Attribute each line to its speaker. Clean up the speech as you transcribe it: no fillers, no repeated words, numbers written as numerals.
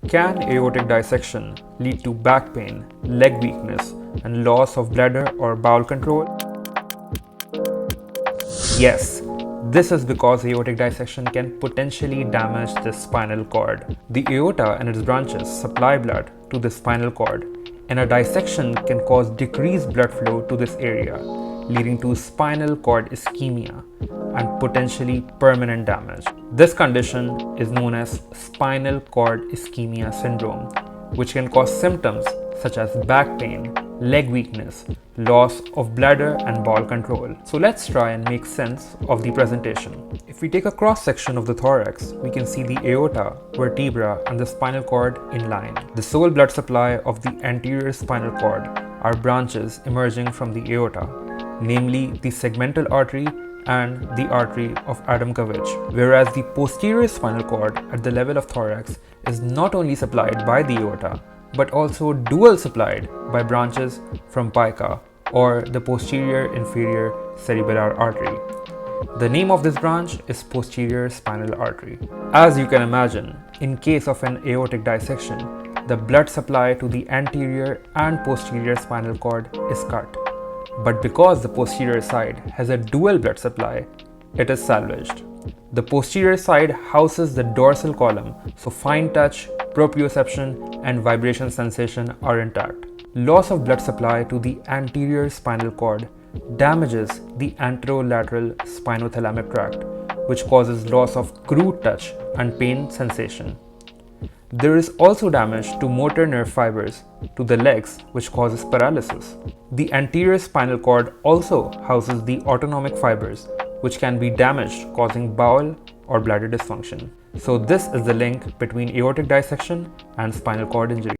Speaker 1: Can aortic dissection lead to back pain, leg weakness, and loss of bladder or bowel control? Yes, this is because aortic dissection can potentially damage the spinal cord. The aorta and its branches supply blood to the spinal cord, and a dissection can cause decreased blood flow to this area, leading to spinal cord ischemia and potentially permanent damage. This condition is known as spinal cord ischemia syndrome, which can cause symptoms such as back pain, leg weakness, loss of bladder and bowel control. So let's try and make sense of the presentation. If we take a cross section of the thorax, we can see the aorta, vertebra, and the spinal cord in line. The sole blood supply of the anterior spinal cord are branches emerging from the aorta, namely the segmental artery and the artery of Adamkevich, whereas the posterior spinal cord at the level of thorax is not only supplied by the aorta, but also dual supplied by branches from pica or the posterior inferior cerebellar artery. The name of this branch is posterior spinal artery. As you can imagine, in case of an aortic dissection, the blood supply to the anterior and posterior spinal cord is cut. But because the posterior side has a dual blood supply, it is salvaged. The posterior side houses the dorsal column, so fine touch, proprioception, and vibration sensation are intact. Loss of blood supply to the anterior spinal cord damages the anterolateral spinothalamic tract, which causes loss of crude touch and pain sensation. There is also damage to motor nerve fibers to the legs, which causes paralysis. The anterior spinal cord also houses the autonomic fibers, which can be damaged, causing bowel or bladder dysfunction. So this is the link between aortic dissection and spinal cord injury.